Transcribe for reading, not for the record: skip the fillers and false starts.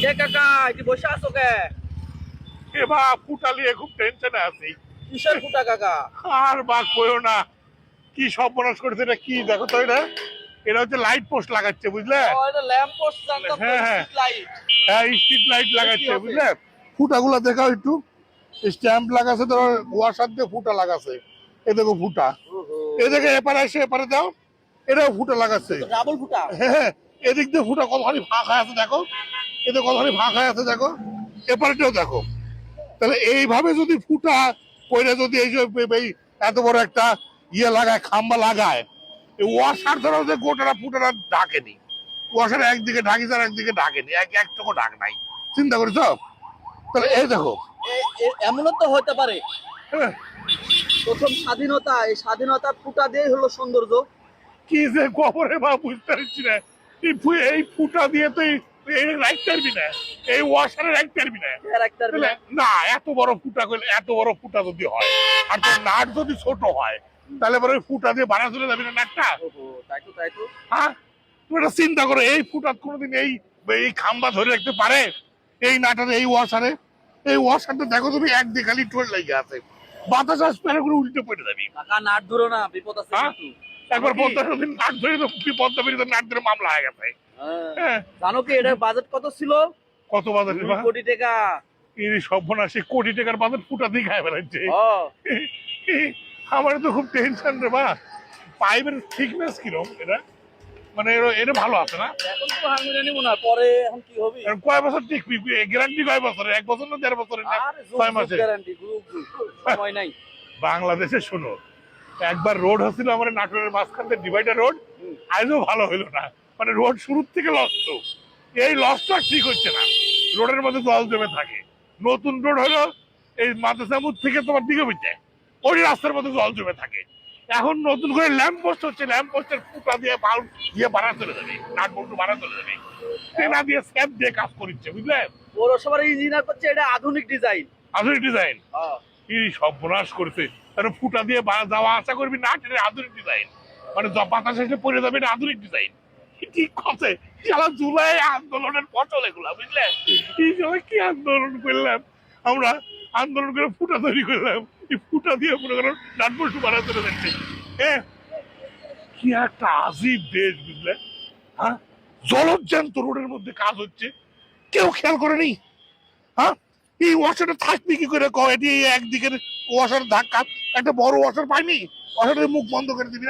কে কাকা এটি বসে আছো কে? এবার ফুটা নিয়ে খুব টেনশনে আছি। কিসের ফুটা কাকা? আর বা কইও না, কি সর্বনাশ করেছে এটা, কি দেখো তো এটা। এটা হচ্ছে লাইট পোস্ট লাগাচ্ছে, বুঝলে? ও এটা ল্যাম্প পোস্ট জানতাম তো, হ্যাঁ হ্যাঁ স্ট্রিট লাইট। হ্যাঁ, স্ট্রিট লাইট লাগাচ্ছে, হবে? বুঝলে? ফুটাগুলো দেখাও একটু। স্ট্যাম্প লাগাছে, ধরো ওয়াশার দিয়ে ফুটা লাগাছে। এ দেখো ফুটা, এ দেখে এপারে এসে এপারে দাও, এটাও ফুটা লাগাচ্ছে। ডাবল ফুটা। হ্যাঁ হ্যাঁ, এদিক দিয়ে ফুটা কতখানি ফাঁক হয়ে আছে দেখো, এতে কতখানি ফাঁক হয়ে আছে দেখো, এপারেটাও দেখো। তাহলে এইভাবে যদি ফুটা কইরা যদি এই যে এই এত বড় একটা ইয়ে লাগায়, খাম্বা লাগায়, এই ওয়াশার ধরো যে গোটাটা ফুটাটা ঢাকেনি, ওয়াশার একদিকে ঢাকিছে আর একদিকে ঢাকেনি, একটুকু ঢাক নাই। চিন্তা করেছ? তাহলে এই দেখো। এমনও তো হতে পারে হ্যাঁ, প্রথম স্বাধীনতা, এই স্বাধীনতা ফুটা দিয়ে হলো সৌন্দর্য। কি যে খবরে বা বুঝতে পারছি না। এই ফুটা দিয়ে তো এই রাইট পারবি না, এই ওয়াশারে রাইট পারবি না। তাহলে না, এত বড় ফুটা করলে, এত বড় ফুটা যদি হয় আর তোর নাট যদি ছোট হয়, তাহলে পরে ফুটা দিয়ে বাড়া চলে যাবি না নাটটা। তাই তো হ্যাঁ, তুমি একটা চিন্তা করো, এই ফুটা কোনোদিন এই এই খাম্বা ধরে রাখতে পারে? এই নাটারে, এই ওয়াশারে, এই ওয়াশারটা দেখো তুমি, একদিকে খালি টোল লেগে আছে, বাতাস আসবে করে উল্টে পড়ে যাবি। কাকা নাট ধরো না, বিপদ আছে হ্যাঁ? কিন্তু। একবার পদ্মা নদীর নাট ধরে তো পদ্মা বিরোধী নাট ধরে মামলা হয়ে গেছে। হ্যাঁ, জানো কি এটার বাজেট কত ছিল? কত বাজার 2 কোটি টাকা। এই সর্বনাশী কোটি টাকার বাজার ফুটা দিয়ে খায় বেড়াচ্ছে। আমার তো খুব টেনশন রে বা। পাইপের থিকনেস কিরকম এটা, মানে এটা ভালো আছে না? এখন তো হারমোনিয়াম নিব না, পরে এখন কি হবে? কয় বছর টিকবি? গ্যারান্টি কয় বছরের? 1 বছর না 1.5 বছরের না আরে 6 মাসে? গ্যারান্টি, সময় নাই। বাংলাদেশে শোনো, একবার রোড হচ্ছিল আমার নাটোরের মাঝখান থেকে, ডিভাইডার রোড, আজও ভালো হইলো না। মানে রোড শুরুর থেকে লস্ট, এই লসটা ঠিক হচ্ছে না, রোডের মধ্যে জল জমে থাকে। নতুন রোড হলো এই মাদ্রাসামুদ থেকে তোমার দিকে বুঝছে, ওই রাস্তার মধ্যে জল জমে থাকে। এখন নতুন করে ল্যাম্প পোস্ট হচ্ছে, ল্যাম্প পোস্টের ফুটা দিয়ে বাল দিয়ে বাড়া চলে যাবে, নাট বল্টু বাড়া চলে যাবে, তেনা দিয়ে স্যাপ দিয়ে কাজ করছে, বুঝলে? পৌরসভার ইঞ্জিনিয়ার করছে এটা আধুনিক ডিজাইন। আধুনিক ডিজাইন কি সর্বনাশ করছে। কারণ ফুটা দিয়ে যাওয়া আসা করবি না, এটা আধুনিক ডিজাইন, মানে বাতাস এসে পড়ে যাবে, এটা আধুনিক ডিজাইন। ঠিক আছে, সারা জুলাই আন্দোলনের ফসল এগুলা, বুঝলে? এই সময় কি আন্দোলন করলাম আমরা, আন্দোলন করে ফুটা তৈরি করলাম, এই ফুটা দিয়ে মনে করেন নাটবল্টু বাড়া চলে যাচ্ছে। হ্যাঁ, কি একটা আজীব দেশ, বুঝলে? হ্যাঁ, জলজ্যান্ত রোডের মধ্যে কাজ হচ্ছে, কেউ খেয়াল করেনি। হ্যাঁ, এই ওয়াশারটা থাকবে কি করে কয়? এটি একদিকের ওয়াশার ধাক্কা, একটা বড় ওয়াশার পাইনি, ওয়াশারের মুখ বন্ধ করে দিবি।